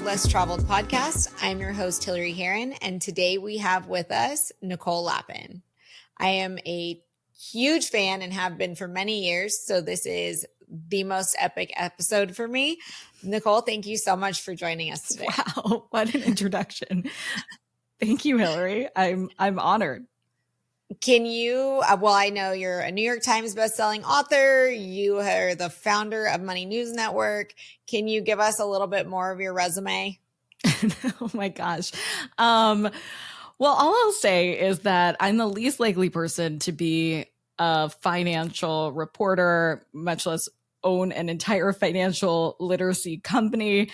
Less Traveled podcast. I'm your host, Hilary Haron, and today we have with us Nicole Lapin. I am a huge fan and have been for many years, so this is the most epic episode for me. Nicole, thank you so much for joining us today. Wow, what an introduction. Thank you, Hilary. I'm honored. Can you, well, I know you're a New York Times bestselling author. You are the founder of Money News Network. Can you give us a little bit more of your resume? Oh my gosh. Well, all I'll say is that I'm the least likely person to be a financial reporter, much less own an entire financial literacy company.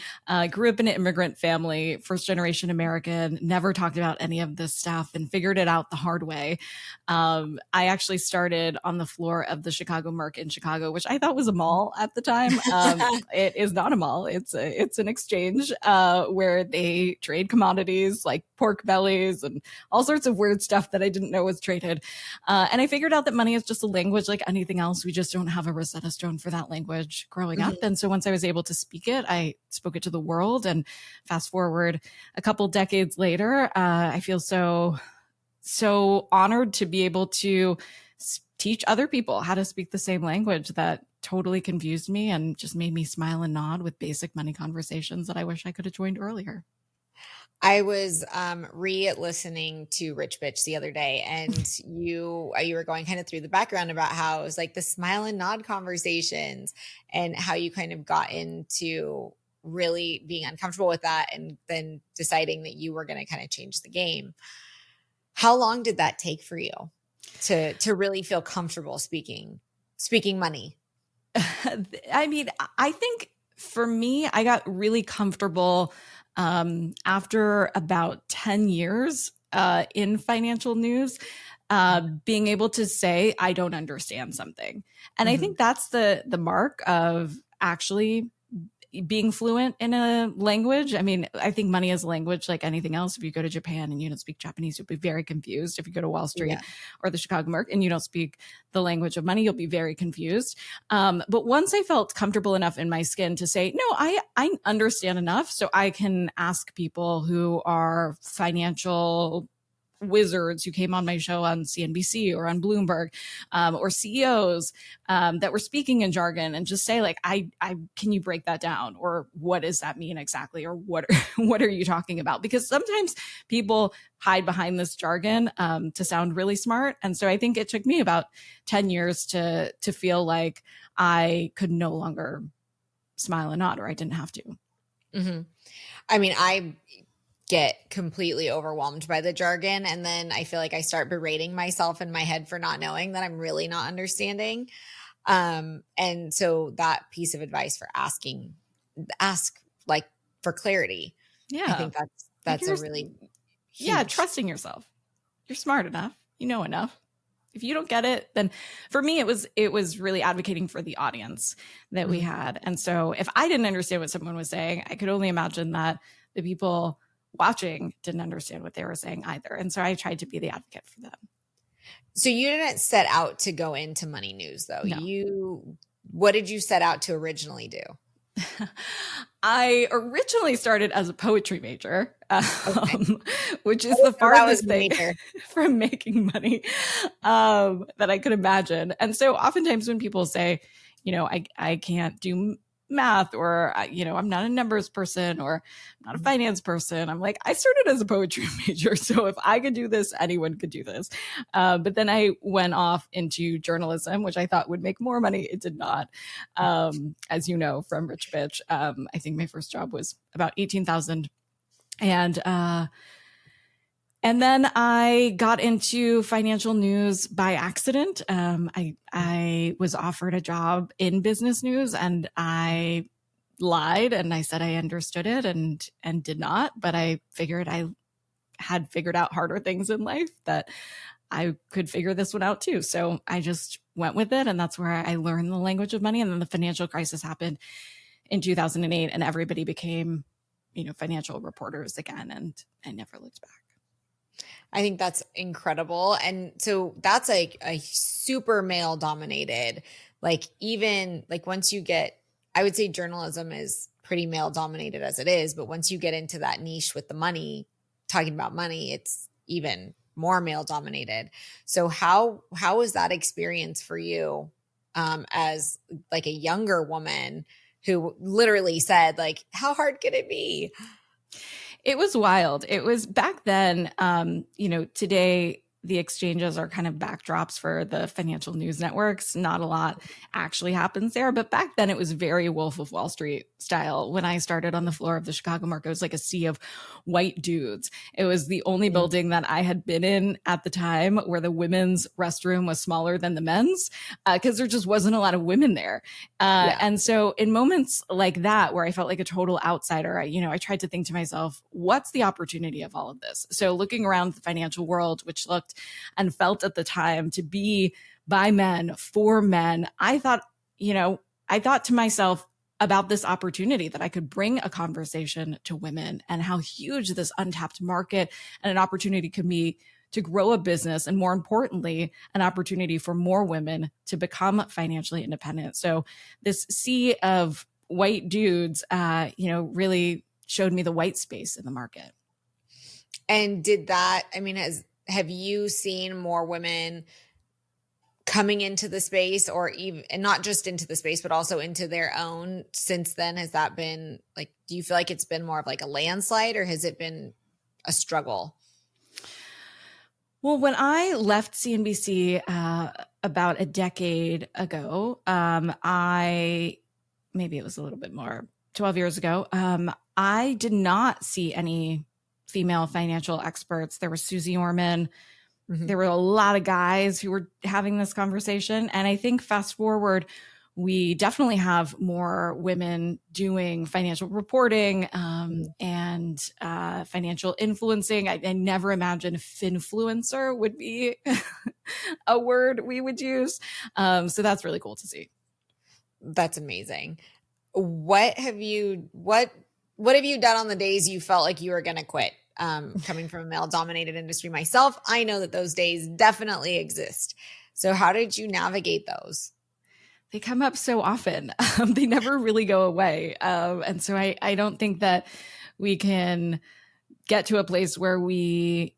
Grew up in an immigrant family, first generation American, never talked about any of this stuff and figured it out the hard way. I actually started on the floor of the Chicago Merc in Chicago, which I thought was a mall at the time. It is not a mall. It's an exchange where they trade commodities like pork bellies and all sorts of weird stuff that I didn't know was traded. And I figured out that money is just a language like anything else. We just don't have a Rosetta Stone for that language growing up. And so once I was able to speak it, I spoke it to the world. And fast forward a couple decades later, I feel so honored to be able to teach other people how to speak the same language that totally confused me and just made me smile and nod with basic money conversations that I wish I could have joined earlier. I was re-listening to Rich Bitch the other day, and you were going kind of through the background about how it was like the smile and nod conversations and how you kind of got into really being uncomfortable with that and then deciding that you were going to kind of change the game. How long did that take for you to really feel comfortable speaking money? I mean, I think for me, I got really comfortable after about 10 years in financial news, being able to say, I don't understand something. And I think that's the mark of actually being fluent in a language. I mean, I think money is a language like anything else. If you go to Japan and you don't speak Japanese, you'll be very confused. If you go to Wall Street or the Chicago Merc and you don't speak the language of money, you'll be very confused. But once I felt comfortable enough in my skin to say, no, I understand enough so I can ask people who are financial wizards who came on my show on CNBC or on Bloomberg, or CEOs that were speaking in jargon and just say like, I can you break that down? Or what does that mean exactly? Or what are you talking about? Because sometimes people hide behind this jargon to sound really smart. And so I think it took me about 10 years to feel like I could no longer smile and nod, or I didn't have to. Mm-hmm. I mean, I get completely overwhelmed by the jargon. And then I feel like I start berating myself in my head for not knowing that I'm really not understanding. And so that piece of advice for ask like for clarity. Yeah. I think that's a really huge... trusting yourself. You're smart enough. You know enough. If you don't get it, then for me, it was really advocating for the audience that we had. And so if I didn't understand what someone was saying, I could only imagine that the people watching didn't understand what they were saying either. And so I tried to be the advocate for them. So you didn't set out to go into money news though. No. What did you set out to originally do? I originally started as a poetry major, which is the farthest thing from making money that I could imagine. And so oftentimes when people say, I can't do math, or I'm not a numbers person, or I'm not a finance person, I'm like, I started as a poetry major, so if I could do this, anyone could do this. But then I went off into journalism, which I thought would make more money. It did not. As you know from Rich Bitch, I think my first job was about $18,000, and then I got into financial news by accident. I was offered a job in business news, and I lied and I said I understood it and did not. But I figured I had figured out harder things in life, that I could figure this one out too. So I just went with it, and that's where I learned the language of money. And then the financial crisis happened in 2008, and everybody became, financial reporters again, and I never looked back. I think that's incredible. And so that's like a super male dominated, like even like once you get, I would say journalism is pretty male dominated as it is. But once you get into that niche with the money, talking about money, it's even more male dominated. So how was that experience for you, as like a younger woman who literally said, like, how hard could it be? It was wild. It was back then, today the exchanges are kind of backdrops for the financial news networks. Not a lot actually happens there. But back then it was very Wolf of Wall Street style. When I started on the floor of the Chicago market, it was like a sea of white dudes. It was the only building that I had been in at the time where the women's restroom was smaller than the men's, because there just wasn't a lot of women there. And so in moments like that, where I felt like a total outsider, I tried to think to myself, what's the opportunity of all of this? So looking around the financial world, which looked and felt at the time to be by men, for men, I thought to myself about this opportunity that I could bring a conversation to women and how huge this untapped market and an opportunity could be to grow a business, and more importantly, an opportunity for more women to become financially independent. So this sea of white dudes, really showed me the white space in the market. And did that, have you seen more women coming into the space, or even, and not just into the space, but also into their own since then? Has that been like, do you feel like it's been more of like a landslide, or has it been a struggle? Well, when I left CNBC about a decade ago, maybe it was a little bit more, 12 years ago, I did not see any female financial experts. There was Susie Orman. Mm-hmm. There were a lot of guys who were having this conversation. And I think fast forward, we definitely have more women doing financial reporting and financial influencing. I never imagined finfluencer would be a word we would use. So that's really cool to see. That's amazing. What have you done on the days you felt like you were going to quit? Coming from a male dominated industry myself, I know that those days definitely exist. So how did you navigate those? They come up so often. They never really go away. And so I don't think that we can get to a place where we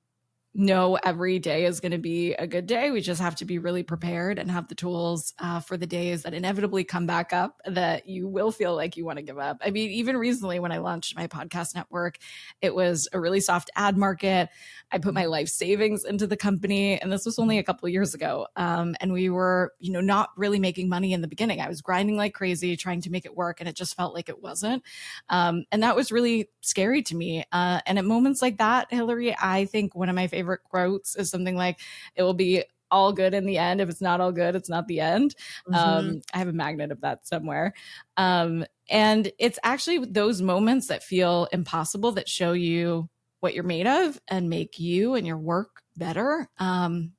know every day is going to be a good day. We just have to be really prepared and have the tools for the days that inevitably come back up that you will feel like you want to give up. I mean, even recently when I launched my podcast network, it was a really soft ad market. I put my life savings into the company, and this was only a couple of years ago. And we were, not really making money in the beginning. I was grinding like crazy, trying to make it work, and it just felt like it wasn't. And that was really scary to me. And at moments like that, Hilary, I think one of my favorite quotes is something like, it will be all good in the end. If it's not all good, it's not the end. Mm-hmm. I have a magnet of that somewhere. And it's actually those moments that feel impossible that show you what you're made of and make you and your work better. I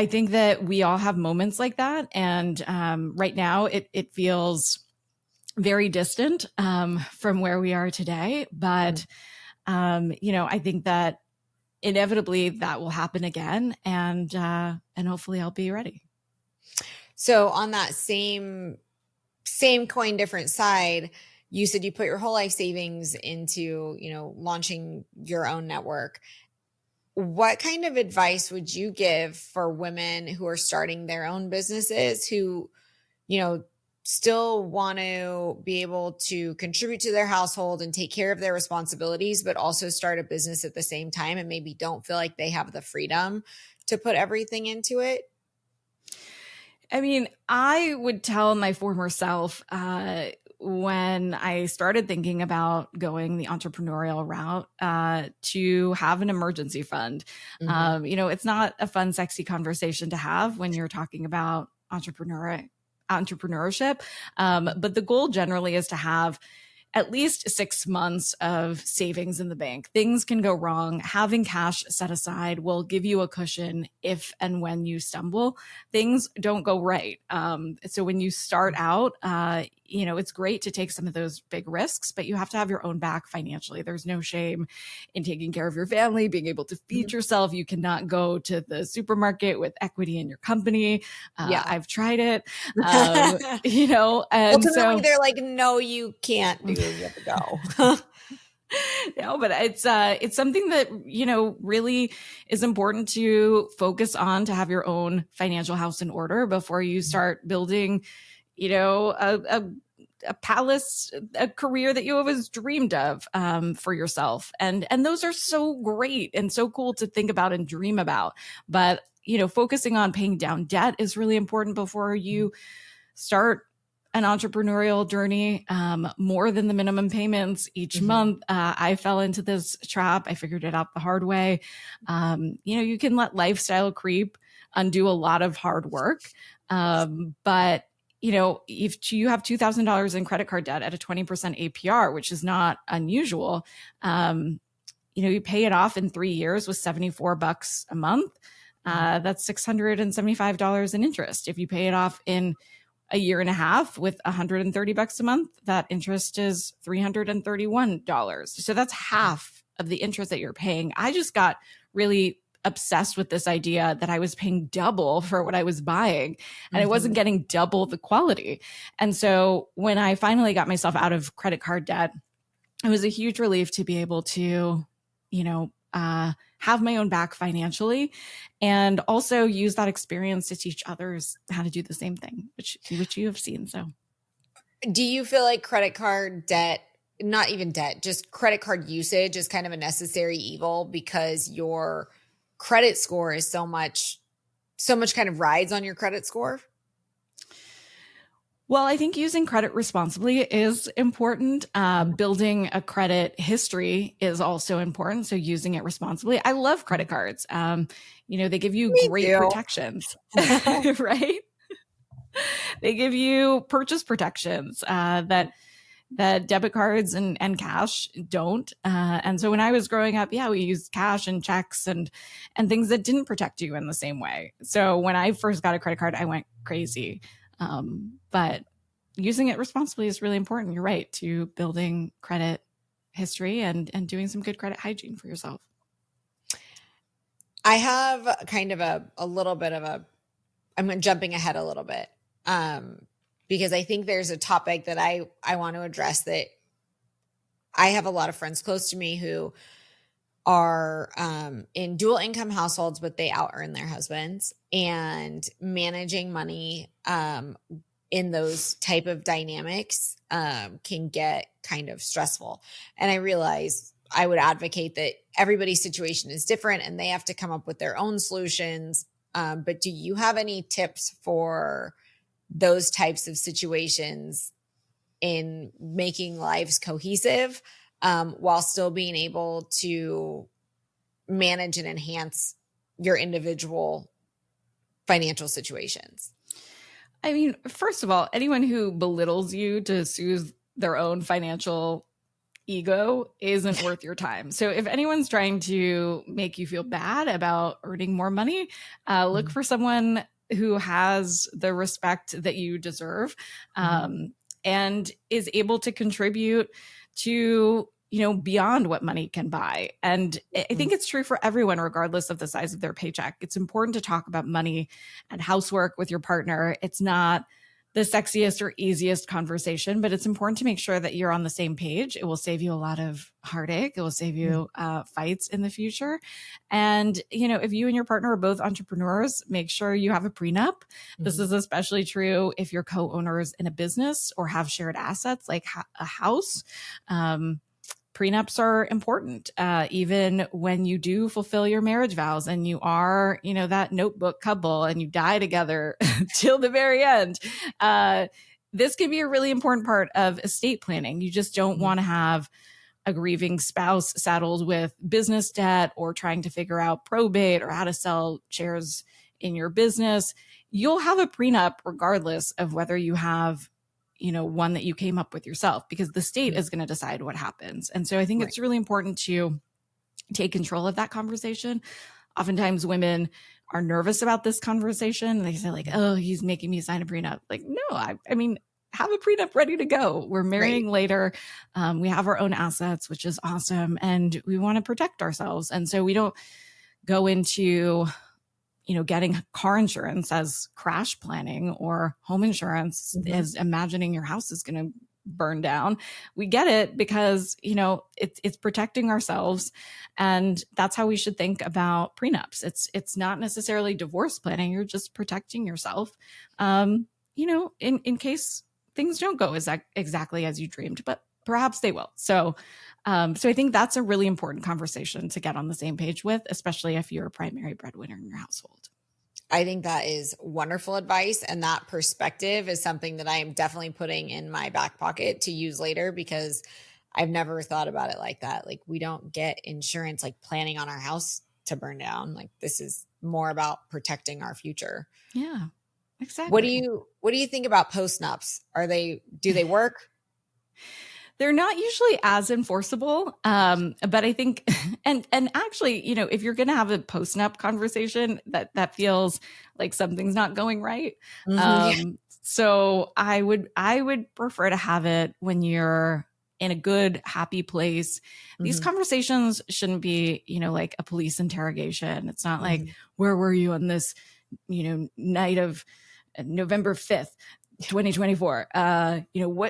think that we all have moments like that. And right now it feels very distant from where we are today. But, I think that inevitably that will happen again. And hopefully I'll be ready. So on that same coin, different side, you said you put your whole life savings into, launching your own network. What kind of advice would you give for women who are starting their own businesses, who, still want to be able to contribute to their household and take care of their responsibilities, but also start a business at the same time, and maybe don't feel like they have the freedom to put everything into it? I mean, I would tell my former self, when I started thinking about going the entrepreneurial route, to have an emergency fund. Mm-hmm. It's not a fun, sexy conversation to have when you're talking about entrepreneurship. But the goal generally is to have at least 6 months of savings in the bank. Things can go wrong. Having cash set aside will give you a cushion if and when you stumble. Things don't go right. So when you start out, it's great to take some of those big risks, but you have to have your own back financially. There's no shame in taking care of your family, being able to feed yourself. You cannot go to the supermarket with equity in your company. Yeah. I've tried it, and Ultimately, so they're like, no, you can't do, you have to go. no, but it's something that, really is important to focus on, to have your own financial house in order before you start building, a palace, a career that you always dreamed of, for yourself. And those are so great and so cool to think about and dream about. But, focusing on paying down debt is really important before you start an entrepreneurial journey, more than the minimum payments each month. I fell into this trap. I figured it out the hard way. You can let lifestyle creep undo a lot of hard work. But if you have $2,000 in credit card debt at a 20% APR, which is not unusual, you pay it off in 3 years with $74 a month. That's $675 in interest. If you pay it off in a year and a half with $130 a month, that interest is $331. So that's half of the interest that you're paying. I just got really obsessed with this idea that I was paying double for what I was buying, and I wasn't getting double the quality. And so when I finally got myself out of credit card debt, it was a huge relief to be able to, have my own back financially, and also use that experience to teach others how to do the same thing, which you have seen. So do you feel like credit card debt, not even debt, just credit card usage is kind of a necessary evil because your credit score is so much kind of rides on your credit score? Well, I think using credit responsibly is important. Building a credit history is also important. So using it responsibly. I love credit cards. They give you great protections, right? They give you purchase protections that debit cards and cash don't. And so when I was growing up, we used cash and checks and things that didn't protect you in the same way. So when I first got a credit card, I went crazy. But using it responsibly is really important. You're right, to building credit history and doing some good credit hygiene for yourself. I have kind of a little bit of I'm jumping ahead a little bit. Because I think there's a topic that I want to address that I have a lot of friends close to me who are in dual income households, but they out earn their husbands, and managing money in those type of dynamics can get kind of stressful. And I realize I would advocate that everybody's situation is different and they have to come up with their own solutions. But do you have any tips for those types of situations in making lives cohesive, while still being able to manage and enhance your individual financial situations? I mean, first of all, anyone who belittles you to soothe their own financial ego isn't worth your time. So if anyone's trying to make you feel bad about earning more money, look for someone who has the respect that you deserve, and is able to contribute to, beyond what money can buy. And I think it's true for everyone, regardless of the size of their paycheck. It's important to talk about money and housework with your partner. It's not the sexiest or easiest conversation, but it's important to make sure that you're on the same page. It will save you a lot of heartache. It will save you fights in the future. And, if you and your partner are both entrepreneurs, make sure you have a prenup. This is especially true if you're co-owners in a business or have shared assets like a house. Prenups are important, even when you do fulfill your marriage vows and you are, that notebook couple and you die together till the very end. This can be a really important part of estate planning. You just don't want to have a grieving spouse saddled with business debt or trying to figure out probate or how to sell shares in your business. You'll have a prenup regardless of whether you have one that you came up with yourself, because the state is going to decide what happens. And so I think it's really important to take control of that conversation. Oftentimes women are nervous about this conversation. And they say like, oh, he's making me sign a prenup. Like, no, I mean, have a prenup ready to go. We're marrying Right. later. We have our own assets, which is awesome. And we want to protect ourselves. And so we don't go into, getting car insurance as crash planning or home insurance as imagining your house is going to burn down. We get it because, it's protecting ourselves. And that's how we should think about prenups. It's not necessarily divorce planning. You're just protecting yourself, in case things don't go exactly as you dreamed, but perhaps they will. So I think that's a really important conversation to get on the same page with, especially if you're a primary breadwinner in your household. I think that is wonderful advice. And that perspective is something that I am definitely putting in my back pocket to use later, because I've never thought about it like that. Like, we don't get insurance, like planning on our house to burn down. Like, this is more about protecting our future. Yeah, exactly. What do you think about postnups? Do they work? They're not usually as enforceable. But I think, and actually, if you're going to have a postnup conversation, that feels like something's not going right. So I would prefer to have it when you're in a good, happy place. These conversations shouldn't be, like a police interrogation. It's not like, where were you on this, night of November 5th? 2024.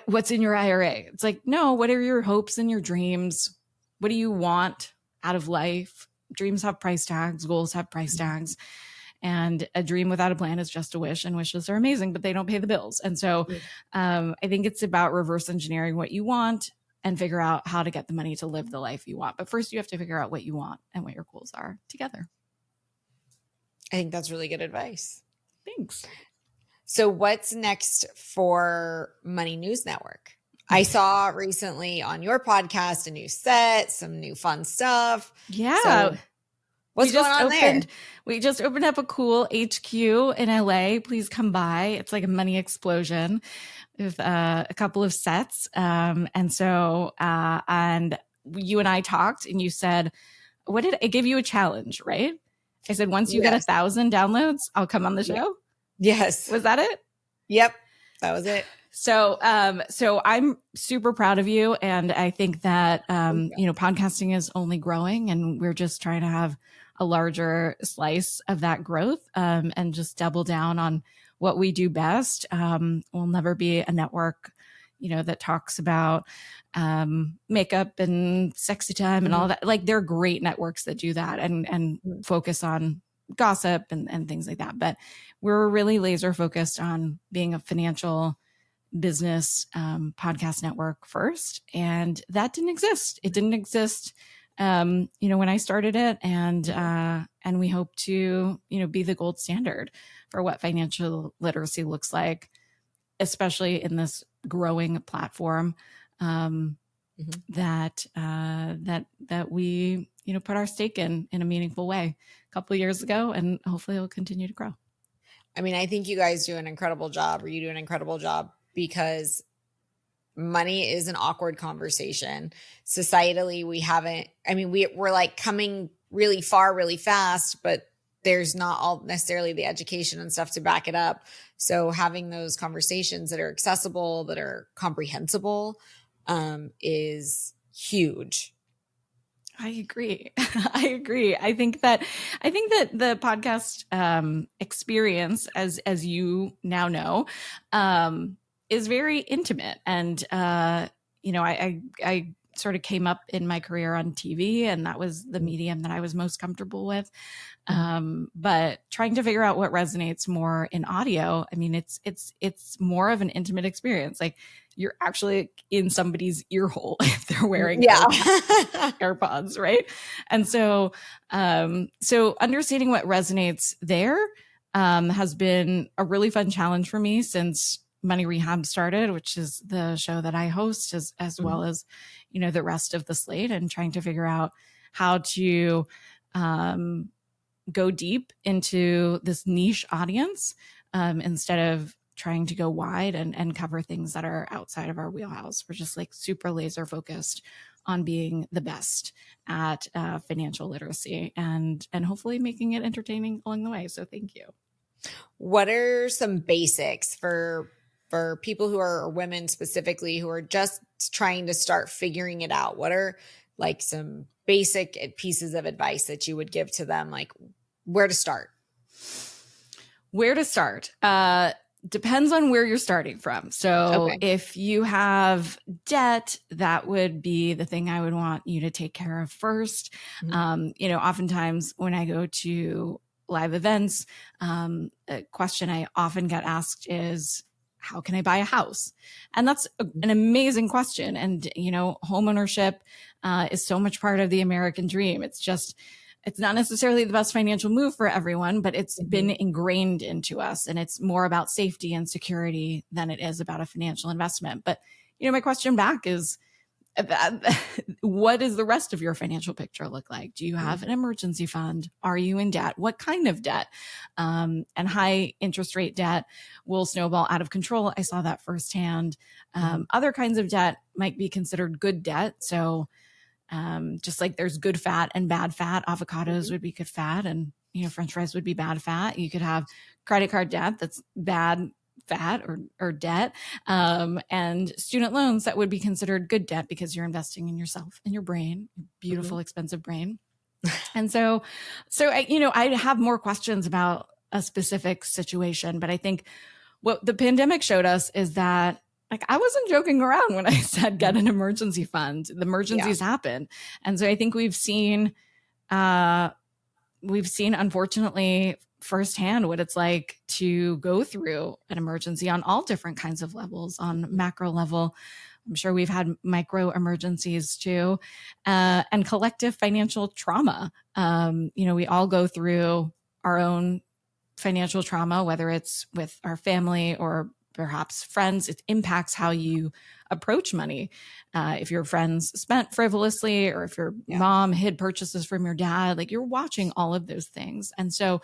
What's in your IRA? It's like, no, what are your hopes and your dreams? What do you want out of life? Dreams have price tags, goals have price tags. And a dream without a plan is just a wish, and wishes are amazing, but they don't pay the bills. And so I think it's about reverse engineering what you want and figure out how to get the money to live the life you want. But first you have to figure out what you want and what your goals are together. I think that's really good advice. Thanks. So what's next for Money News Network? I saw recently on your podcast a new set, some new fun stuff. Yeah. So what's going on there? We just opened up a cool HQ in LA. Please come by. It's like a money explosion with a couple of sets. And you and I talked, and you said, I gave you a challenge, right? I said, once you get 1,000 downloads, I'll come on the show. Yes. Was that it? Yep. That was it. So I'm super proud of you. And I think that, podcasting is only growing, and we're just trying to have a larger slice of that growth, and just double down on what we do best. We'll never be a network, that talks about, makeup and sexy time and all that. Like, they're great networks that do that and focus on gossip and things like that. But we're really laser focused on being a financial business podcast network first. And that didn't exist. It didn't exist, when I started it. And we hope to, be the gold standard for what financial literacy looks like, especially in this growing platform that we, put our stake in a meaningful way a couple of years ago, and hopefully it'll continue to grow. I mean, I think you guys do an incredible job, or you do an incredible job, because money is an awkward conversation. Societally, we're like coming really far, really fast, but there's not all necessarily the education and stuff to back it up. So having those conversations that are accessible, that are comprehensible, is huge. I agree. I think that the podcast experience, as you now know, is very intimate. And I sort of came up in my career on TV, and that was the medium that I was most comfortable with. But trying to figure out what resonates more in audio, I mean, it's more of an intimate experience. Like, you're actually in somebody's ear hole if they're wearing AirPods, right? And so understanding what resonates there has been a really fun challenge for me since Money Rehab started, which is the show that I host, as well as, the rest of the slate, and trying to figure out how to go deep into this niche audience instead of trying to go wide and cover things that are outside of our wheelhouse. We're just like super laser focused on being the best at financial literacy and hopefully making it entertaining along the way. So thank you. What are some basics for for people who are, or women specifically, who are just trying to start figuring it out? What are like some basic pieces of advice that you would give to them? Like where to start? Where to start? Depends on where you're starting from. So Okay. if you have debt, that would be the thing I would want you to take care of first. Mhm. Oftentimes when I go to live events, a question I often get asked is, how can I buy a house? And that's an amazing question. And, home ownership is so much part of the American dream. It's not necessarily the best financial move for everyone, but it's been Mhm. ingrained into us, and it's more about safety and security than it is about a financial investment. But, my question back is, what does the rest of your financial picture look like? Do you have an Mhm. emergency fund? Are you in debt? What kind of debt? And high interest rate debt will snowball out of control. I saw that firsthand. Mhm. Other kinds of debt might be considered good debt. So, just like there's good fat and bad fat, avocados Mhm. would be good fat, and French fries would be bad fat. You could have credit card debt that's bad fat or debt, and student loans that would be considered good debt because you're investing in yourself and your brain, your beautiful, Mhm. expensive brain. And so I have more questions about a specific situation, but I think what the pandemic showed us is that, like, I wasn't joking around when I said get an emergency fund. The Yeah. emergencies happen. And so I think uh we've seen unfortunately firsthand what it's like to go through an emergency on all different kinds of levels. On macro level, I'm sure we've had micro emergencies too, and collective financial trauma. We all go through our own financial trauma, whether it's with our family or perhaps friends. It impacts how you approach money. If your friends spent frivolously, or if your Yeah. mom hid purchases from your dad, like, you're watching all of those things. And so,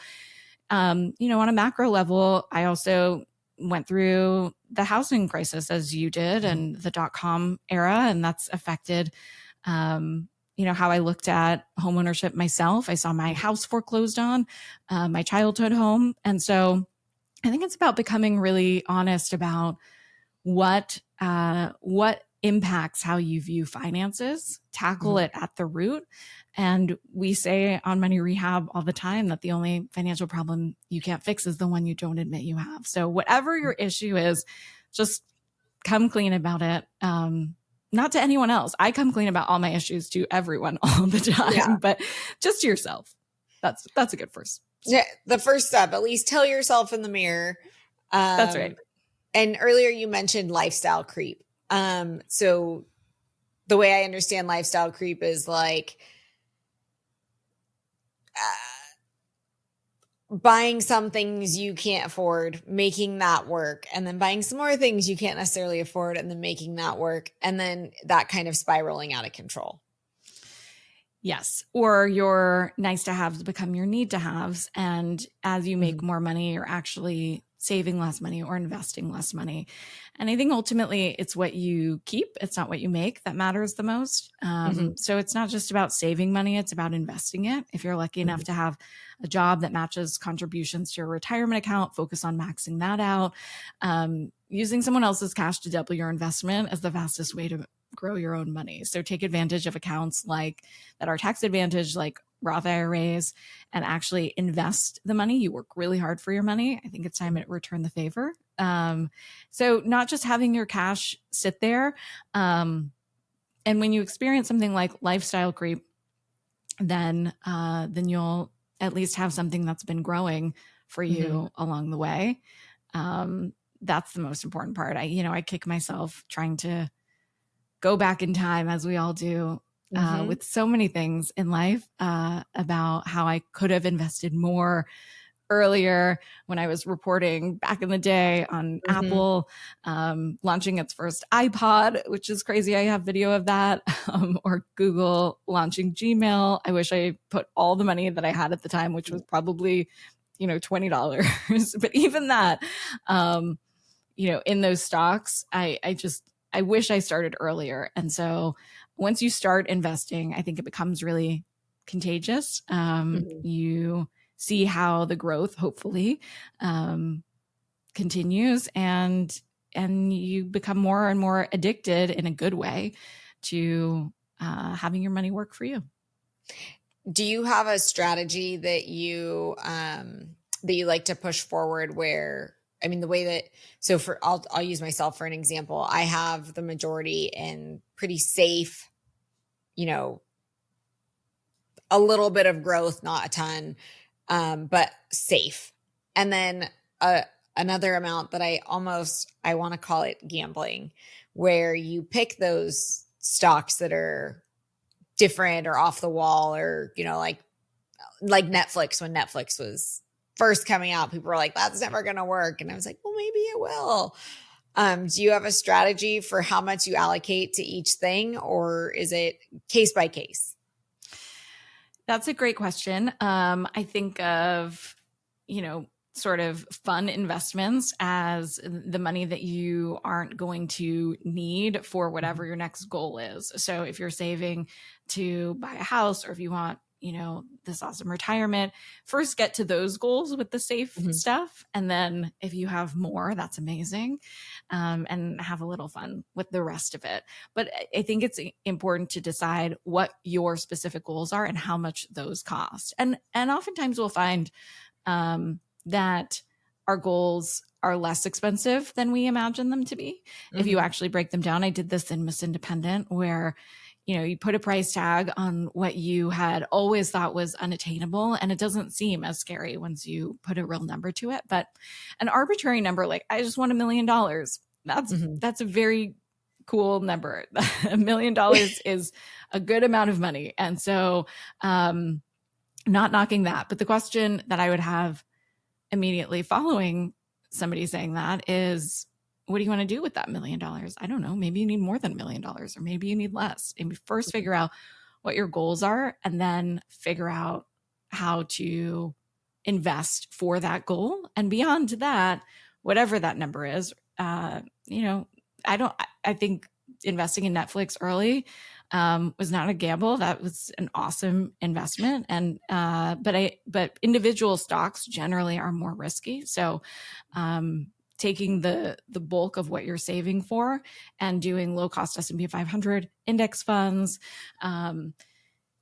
on a macro level, I also went through the housing crisis as you did, Mhm. and the dot-com era, and that's affected how I looked at homeownership myself. I saw my house foreclosed on, my childhood home. And so I think it's about becoming really honest about what impacts how you view finances, tackle Mhm. it at the root. And we say on Money Rehab all the time that the only financial problem you can't fix is the one you don't admit you have. So whatever your issue is, just come clean about it. Not to anyone else. I come clean about all my issues to everyone all the Yeah. time, but just to yourself. That's a good first Yeah. step. The first step, at least tell yourself in the mirror. That's right. And earlier you mentioned lifestyle creep. So the way I understand lifestyle creep is like buying some things you can't afford, making that work, and then buying some more things you can't necessarily afford, and then making that work, and then that kind of spiraling out of control. Yes. Or your nice to haves become your need to haves. And as you make Mhm. more money, you're actually saving less money or investing less money. And I think ultimately it's what you keep, it's not what you make, that matters the most. Mhm. So it's not just about saving money, it's about investing it. If you're lucky enough Mhm. to have a job that matches contributions to your retirement account, focus on maxing that out. Using someone else's cash to double your investment is the fastest way to grow your own money. So take advantage of accounts like that are tax advantage, like Roth IRAs, and actually invest the money. You work really hard for your money. I think it's time to return the favor. So not just having your cash sit there. And when you experience something like lifestyle creep, then you'll at least have something that's been growing for Mhm. you along the way. That's the most important part. I kick myself trying to go back in time, as we all do, Mhm. with so many things in life, about how I could have invested more earlier when I was reporting back in the day on Mhm. Apple launching its first iPod, which is crazy. I have video of that, or Google launching Gmail. I wish I put all the money that I had at the time, which was probably, $20. But even that, in those stocks, I wish I started earlier. And so once you start investing, I think it becomes really contagious. Mhm. You see how the growth hopefully continues, and you become more and more addicted in a good way to having your money work for you. Do you have a strategy that you like to push forward where, I mean, the way that, so for, I'll use myself for an example. I have the majority in pretty safe, you know, a little bit of growth, not a ton, but safe. And then another amount that I want to call it gambling, where you pick those stocks that are different or off the wall, or, you know, like Netflix. When Netflix was first coming out, people were like, that's never going to work. And I was like, well, maybe it will. Do you have a strategy for how much you allocate to each thing, or is it case by case? That's a great question. I think of, sort of fun investments as the money that you aren't going to need for whatever your next goal is. So if you're saving to buy a house, or if you want, this awesome retirement, first get to those goals with the safe stuff. And then if you have more, that's amazing. And have a little fun with the rest of it. But I think it's important to decide what your specific goals are and how much those cost. And oftentimes we'll find that our goals are less expensive than we imagine them to be. If you actually break them down. I did this in Miss Independent, where you put a price tag on what you had always thought was unattainable, and it doesn't seem as scary once you put a real number to it. But an arbitrary number, like I just want $1 million, that's a very cool number. $1 million is a good amount of money. And so not knocking that. But the question that I would have immediately following somebody saying that is, what do you want to do with that $1 million? I don't know. Maybe you need more than $1 million, or maybe you need less. And first figure out what your goals are, and then figure out how to invest for that goal. And beyond that, whatever that number is, I think investing in Netflix early was not a gamble. That was an awesome investment. And but individual stocks generally are more risky. So taking the bulk of what you're saving for and doing low cost S&P 500 index funds,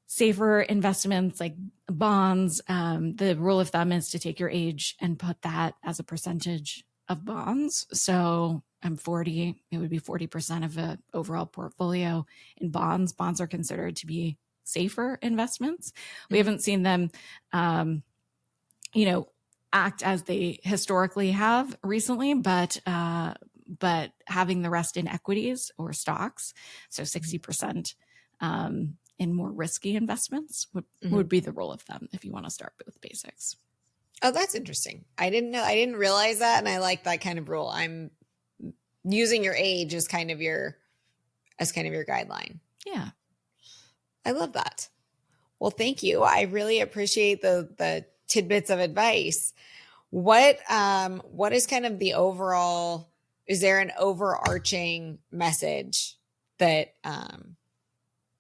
safer investments like bonds. The rule of thumb is to take your age and put that as a percentage of bonds. So I'm 40, it would be 40% of an overall portfolio in bonds. Bonds are considered to be safer investments. We haven't seen them, act as they historically have recently, but having the rest in equities or stocks, so 60% in more risky investments would be the rule of thumb if you want to start with basics. Oh, that's interesting. I didn't realize that, and I like that kind of rule. I'm using your age as kind of your guideline. Yeah. I love that. Well, thank you. I really appreciate the tidbits of advice. What is kind of the overall, is there an overarching message that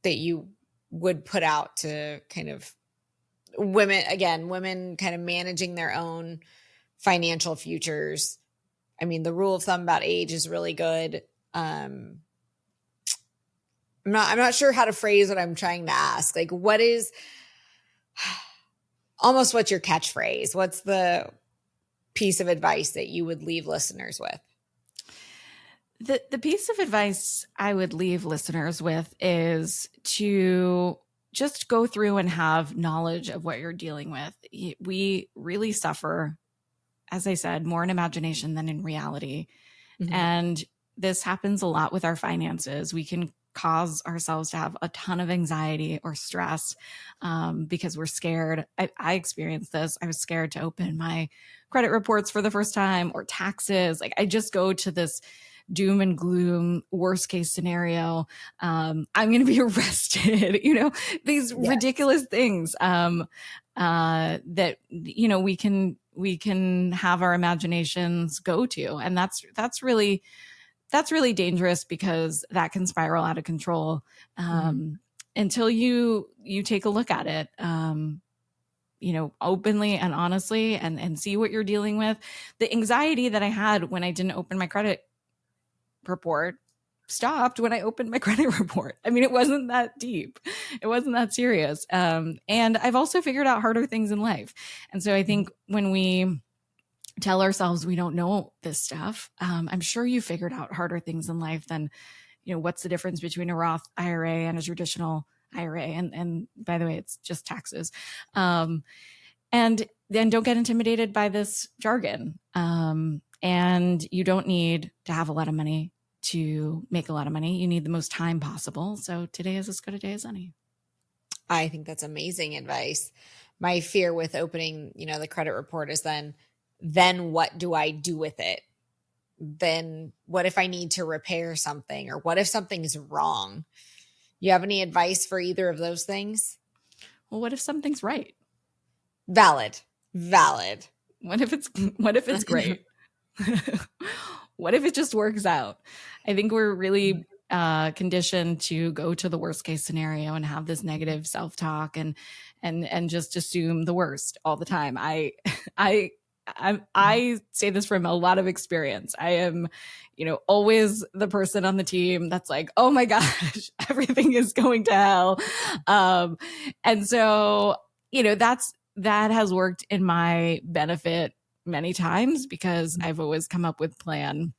you would put out to kind of women kind of managing their own financial futures? I mean, the rule of thumb about age is really good. I'm not sure how to phrase what I'm trying to ask. Like, what's your catchphrase? What's the piece of advice that you would leave listeners with? The piece of advice I would leave listeners with is to just go through and have knowledge of what you're dealing with. We really suffer, as I said, more in imagination than in reality. And this happens a lot with our finances. We can cause ourselves to have a ton of anxiety or stress because we're scared. I experienced this. I was scared to open my credit reports for the first time, or taxes. Like, I just go to this doom and gloom, worst case scenario. I'm going to be arrested, these ridiculous things that, we can have our imaginations go to. And that's really dangerous, because that can spiral out of control until you take a look at it, openly and honestly, and see what you're dealing with. The anxiety that I had when I didn't open my credit report stopped when I opened my credit report. I mean, it wasn't that deep. It wasn't that serious. And I've also figured out harder things in life. And so I think when we tell ourselves we don't know this stuff, I'm sure you figured out harder things in life than, what's the difference between a Roth IRA and a traditional IRA? And by the way, it's just taxes. And then don't get intimidated by this jargon. And you don't need to have a lot of money to make a lot of money. You need the most time possible. So today is as good a day as any. I think that's amazing advice. My fear with opening, the credit report is then what do I do with it? Then what if I need to repair something, or what if something's wrong? You have any advice for either of those things? Well, what if something's right? Valid. What if it's great? What if it just works out? I think we're really conditioned to go to the worst case scenario and have this negative self-talk and just assume the worst all the time. I say this from a lot of experience. I am, always the person on the team that's like, oh my gosh, everything is going to hell. And so, that has worked in my benefit many times because I've always come up with plan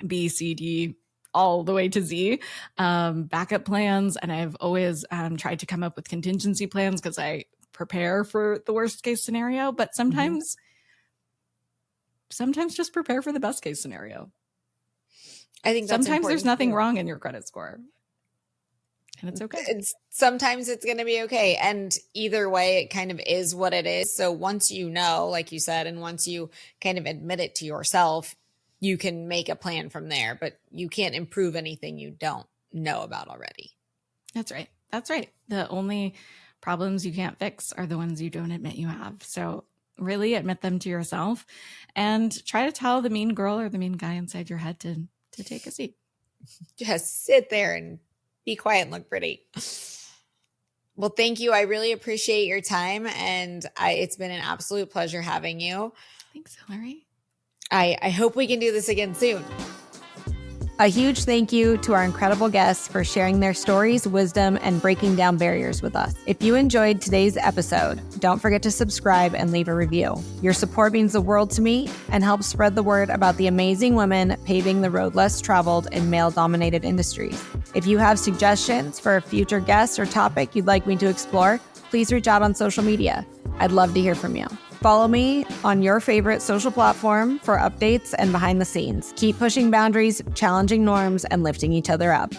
B, C, D, all the way to Z, backup plans. And I've always tried to come up with contingency plans because I prepare for the worst case scenario, but sometimes just prepare for the best case scenario. I think that's sometimes there's nothing wrong in your credit score. And it's okay. Sometimes it's going to be okay. And either way, it kind of is what it is. So once you know, like you said, and once you kind of admit it to yourself, you can make a plan from there, but you can't improve anything you don't know about already. That's right. The only problems you can't fix are the ones you don't admit you have. So really admit them to yourself and try to tell the mean girl or the mean guy inside your head to take a seat. Just sit there and be quiet and look pretty. Well, thank you. I really appreciate your time. And it's been an absolute pleasure having you. Thanks, Hilary. I hope we can do this again soon. A huge thank you to our incredible guests for sharing their stories, wisdom, and breaking down barriers with us. If you enjoyed today's episode, don't forget to subscribe and leave a review. Your support means the world to me and helps spread the word about the amazing women paving the road less traveled in male-dominated industries. If you have suggestions for a future guest or topic you'd like me to explore, please reach out on social media. I'd love to hear from you. Follow me on your favorite social platform for updates and behind the scenes. Keep pushing boundaries, challenging norms, and lifting each other up.